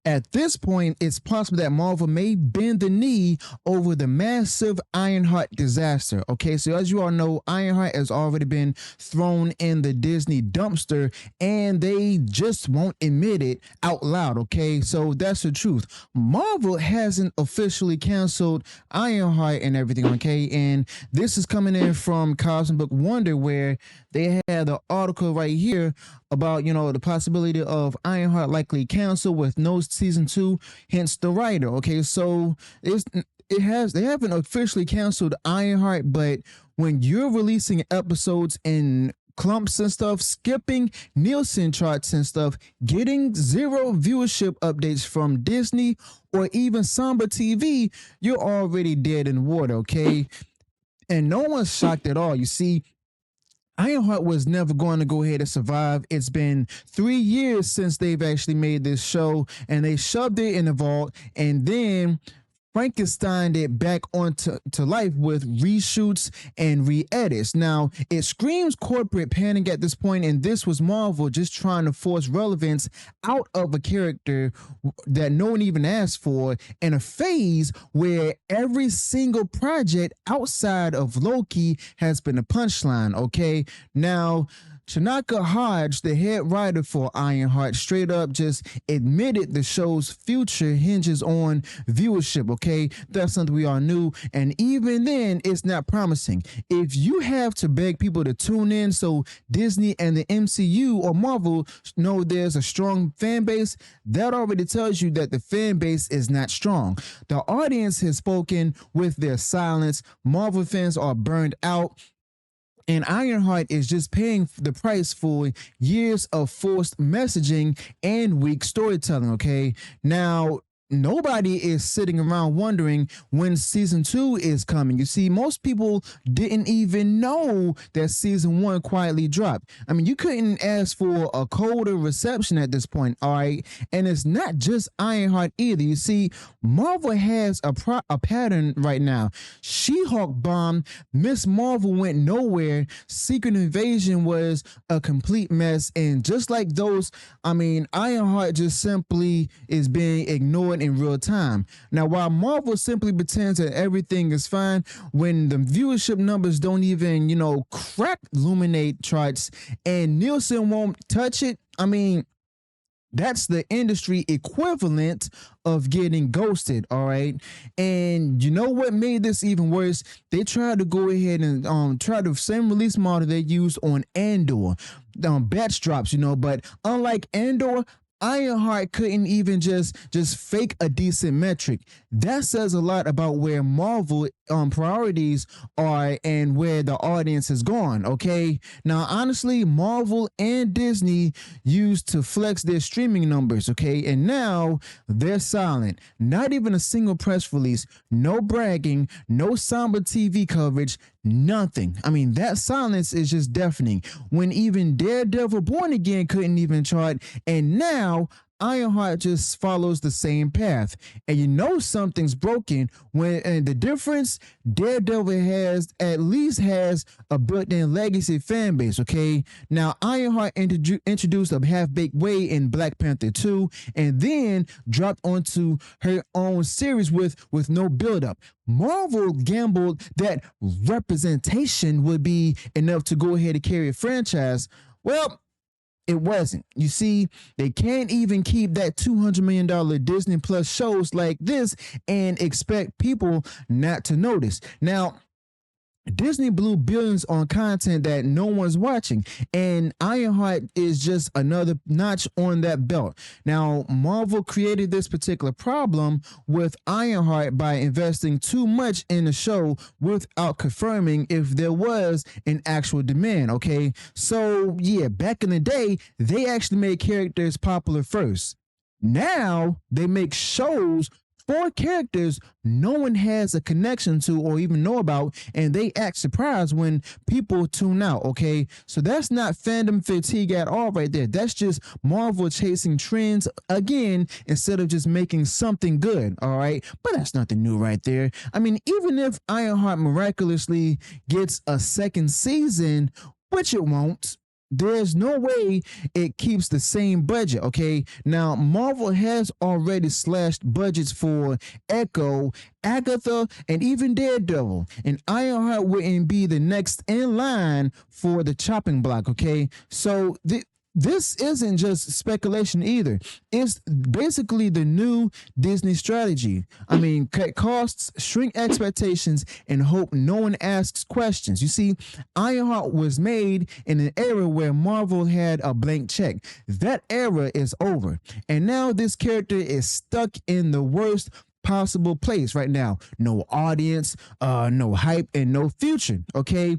At this point, it's possible that Marvel may bend the knee over the massive Ironheart disaster. Okay, so as you all know, Ironheart has already been thrown in the Disney dumpster and they just won't admit it out loud. Okay, so that's the truth. Marvel hasn't officially canceled Ironheart and everything. Okay, and this is coming in from Cosmic Book Wonder, where they had the article right here about the possibility of Ironheart likely canceled with no season 2, hence the writer. Okay, so they haven't officially canceled Ironheart, but when you're releasing episodes in clumps and stuff, skipping Nielsen charts and stuff, getting zero viewership updates from Disney or even Samba TV, you're already dead in water. Okay, and no one's shocked at all. You see, Ironheart was never going to go ahead and survive. It's been 3 years since they've actually made this show, and they shoved it in the vault, and then Frankenstein it back onto life with reshoots and re-edits. Now, it screams corporate panic at this point, and this was Marvel just trying to force relevance out of a character that no one even asked for in a phase where every single project outside of Loki has been a punchline. Okay, now Shanaka Hodge, the head writer for Ironheart, straight up just admitted the show's future hinges on viewership. Okay, that's something we all knew, and even then, it's not promising. If you have to beg people to tune in so Disney and the MCU or Marvel know there's a strong fan base, that already tells you that the fan base is not strong. The audience has spoken with their silence. Marvel fans are burned out. And Ironheart is just paying the price for years of forced messaging and weak storytelling. Okay, now nobody is sitting around wondering when season 2 is coming. You see, most people didn't even know that season 1 quietly dropped. I mean, you couldn't ask for a colder reception at this point. All right, and it's not just Ironheart either. You see, Marvel has a pattern right now. She-Hulk bombed, Miss Marvel went nowhere, Secret Invasion was a complete mess, and just like those, I mean, Ironheart just simply is being ignored in real time. Now, while Marvel simply pretends that everything is fine, when the viewership numbers don't even, crack Luminate charts and Nielsen won't touch it, I mean, that's the industry equivalent of getting ghosted. All right, and you know what made this even worse? They tried to go ahead and try the same release model they used on Andor, batch drops. But unlike Andor, Ironheart couldn't even just fake a decent metric. That says a lot about where Marvel priorities are and where the audience has gone. Okay, now honestly, Marvel and Disney used to flex their streaming numbers. Okay, and now they're silent. Not even a single press release, no bragging, no Samba TV coverage, nothing. I mean, that silence is just deafening. When even Daredevil Born Again couldn't even chart, and now Ironheart just follows the same path. And you know something's broken when, and the difference, Daredevil at least has a built-in legacy fan base. Okay, now Ironheart introduced a half-baked way in Black Panther 2, and then dropped onto her own series with no build-up. Marvel gambled that representation would be enough to go ahead and carry a franchise. Well, it wasn't. You see, they can't even keep that $200 million Disney Plus shows like this and expect people not to notice. Now, Disney blew billions on content that no one's watching, and Ironheart is just another notch on that belt. Now, Marvel created this particular problem with Ironheart by investing too much in the show without confirming if there was an actual demand. Okay, so yeah, back in the day, they actually made characters popular first. Now they make shows for characters no one has a connection to or even know about, and they act surprised when people tune out. Okay, so that's not fandom fatigue at all right there. That's just Marvel chasing trends again instead of just making something good. All right, but that's nothing new right there. I mean, even if Ironheart miraculously gets a second season, which it won't, there's no way it keeps the same budget. Okay, now Marvel has already slashed budgets for Echo, Agatha, and even Daredevil, and Ironheart wouldn't be the next in line for the chopping block. Okay, so this isn't just speculation either. It's basically the new Disney strategy. I mean, cut costs, shrink expectations, and hope no one asks questions. You see, Ironheart was made in an era where Marvel had a blank check. That era is over. And now this character is stuck in the worst possible place right now. No audience, no hype, and no future. Okay,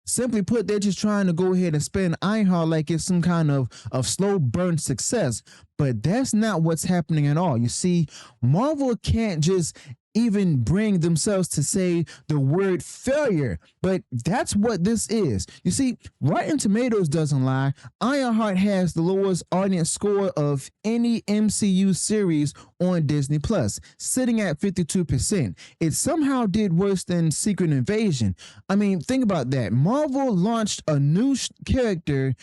simply put, they're just trying to go ahead and spin Ironheart like it's some kind of slow burn success. But that's not what's happening at all. You see, Marvel can't just even bring themselves to say the word failure, but that's what this is. You see, Rotten Tomatoes doesn't lie. Ironheart has the lowest audience score of any MCU series on Disney Plus, sitting at 52%. It somehow did worse than Secret Invasion. I mean, think about that. Marvel launched a new character,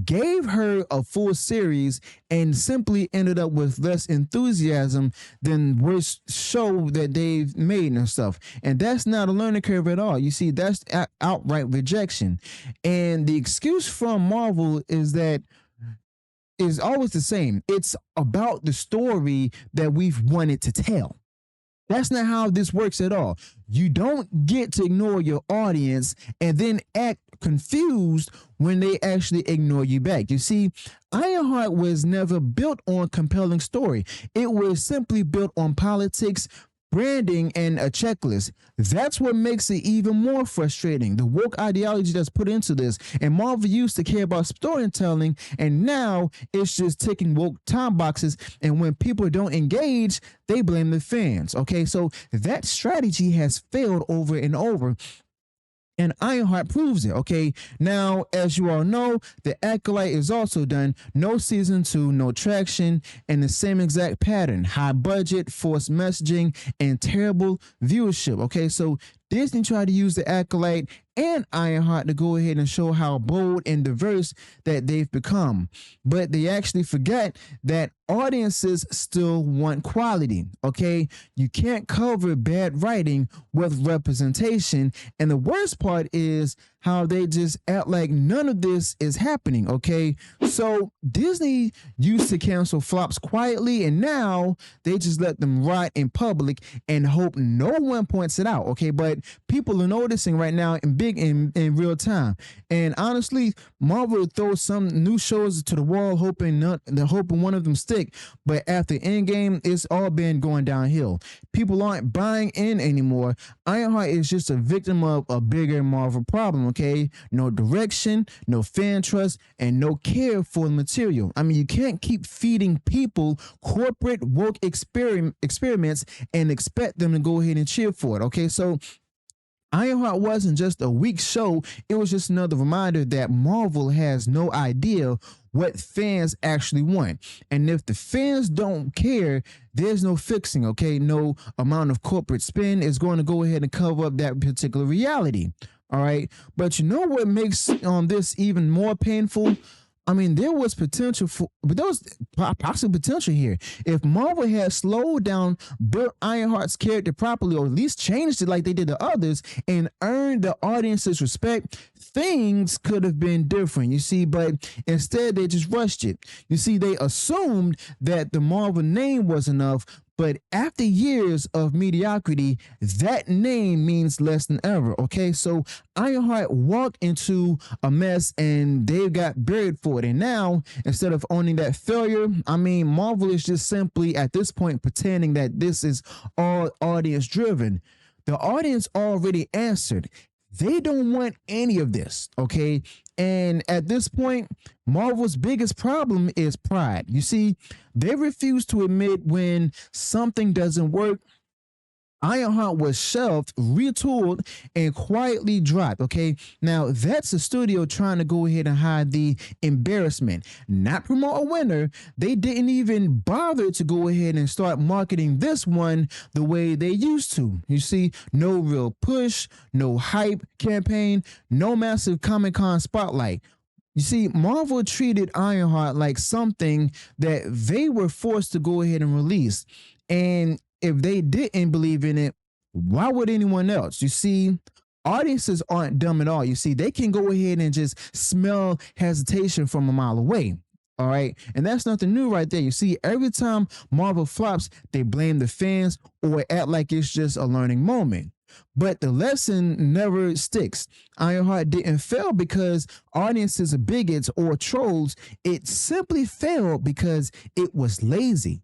gave her a full series, and simply ended up with less enthusiasm than worst show that they've made and stuff. And that's not a learning curve at all. You see, that's outright rejection. And the excuse from Marvel is always the same. It's about the story that we've wanted to tell. That's not how this works at all. You don't get to ignore your audience and then act confused when they actually ignore you back. You see, Ironheart was never built on compelling story. It was simply built on politics, branding, and a checklist. That's what makes it even more frustrating. The woke ideology that's put into this, and Marvel used to care about storytelling, and now it's just ticking woke time boxes. And when people don't engage, they blame the fans. Okay, so that strategy has failed over and over. And Ironheart proves it. Okay, now as you all know, the Acolyte is also done. No season 2, no traction, and the same exact pattern: high budget, forced messaging, and terrible viewership. Okay, so Disney tried to use the Acolyte and Ironheart to go ahead and show how bold and diverse that they've become, but they actually forgot that audiences still want quality. Okay, you can't cover bad writing with representation, and the worst part is how they just act like none of this is happening. Okay, so Disney used to cancel flops quietly, and now they just let them rot in public and hope no one points it out. Okay, but people are noticing right now in real time. And honestly, Marvel throws some new shows to the wall, hoping one of them stick. But after Endgame, it's all been going downhill. People aren't buying in anymore. Ironheart is just a victim of a bigger Marvel problem. Okay, no direction, no fan trust, and no care for the material. I mean, you can't keep feeding people corporate woke experiments and expect them to go ahead and cheer for it. Okay, so Ironheart wasn't just a weak show, it was just another reminder that Marvel has no idea what fans actually want. And if the fans don't care, there's no fixing. Okay, no amount of corporate spin is going to go ahead and cover up that particular reality. All right, but you know what makes this even more painful? I mean, there was possible potential here. If Marvel had slowed down, built Ironheart's character properly, or at least changed it like they did the others, and earned the audience's respect, things could have been different. You see, but instead they just rushed it. You see, they assumed that the Marvel name was enough. But after years of mediocrity, that name means less than ever. Okay, so Ironheart walked into a mess and they got buried for it. And now, instead of owning that failure, I mean, Marvel is just simply at this point pretending that this is all audience driven. The audience already answered. They don't want any of this, okay? And at this point, Marvel's biggest problem is pride. You see, they refuse to admit when something doesn't work. Ironheart was shelved, retooled, and quietly dropped. Okay, now that's the studio trying to go ahead and hide the embarrassment, not promote a winner. They didn't even bother to go ahead and start marketing this one the way they used to. You see, no real push, no hype campaign, no massive Comic-Con spotlight. You see, Marvel treated Ironheart like something that they were forced to go ahead and release. And if they didn't believe in it, why would anyone else? You see, audiences aren't dumb at all. You see, they can go ahead and just smell hesitation from a mile away. All right. And that's nothing new right there. You see, every time Marvel flops, they blame the fans or act like it's just a learning moment. But the lesson never sticks. Ironheart didn't fail because audiences are bigots or trolls. It simply failed because it was lazy,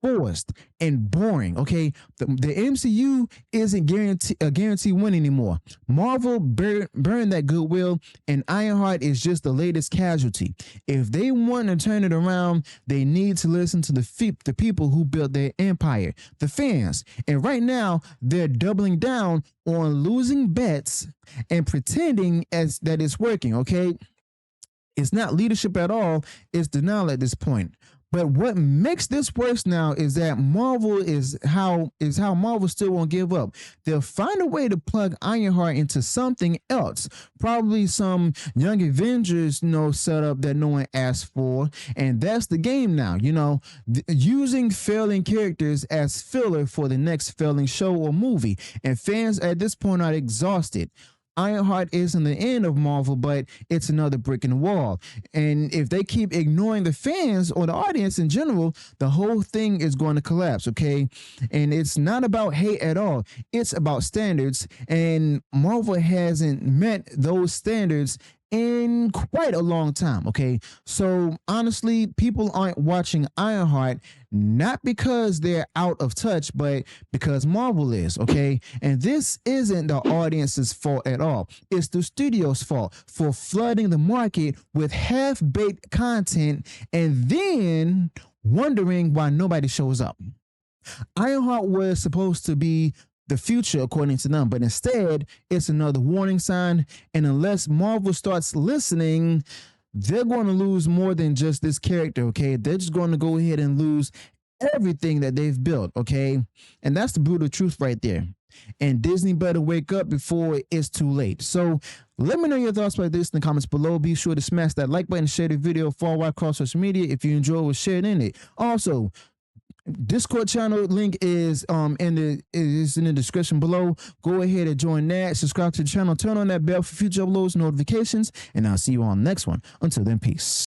forced, and boring. Okay, the MCU isn't a guarantee win anymore. Marvel burned that goodwill, and Ironheart is just the latest casualty. If they want to turn it around, they need to listen to the people who built their empire, the fans. And right now, they're doubling down on losing bets and pretending as that it's working. Okay, it's not leadership at all. It's denial at this point. But what makes this worse now is that Marvel is how Marvel still won't give up. They'll find a way to plug Ironheart into something else, probably some Young Avengers, setup that no one asked for, and that's the game now. Using failing characters as filler for the next failing show or movie, and fans at this point are exhausted. Ironheart isn't the end of Marvel, but it's another brick in the wall. And if they keep ignoring the fans or the audience in general, the whole thing is going to collapse, okay? And it's not about hate at all. It's about standards, and Marvel hasn't met those standards in quite a long time, okay? So honestly, people aren't watching Ironheart not because they're out of touch, but because Marvel is, okay? And this isn't the audience's fault at all. It's the studio's fault for flooding the market with half-baked content and then wondering why nobody shows up. Ironheart was supposed to be the future according to them, but instead it's another warning sign. And unless Marvel starts listening, they're going to lose more than just this character, okay? They're just going to go ahead and lose everything that they've built, okay? And that's the brutal truth right there. And Disney better wake up before it's too late. So let me know your thoughts about this in the comments below. Be sure to smash that like button, share the video far wide across social media. If you enjoy what's shared in it. Also, Discord channel link is in the description below. Go ahead and join that. Subscribe to the channel. Turn on that bell for future uploads, notifications, and I'll see you on the next one. Until then, peace.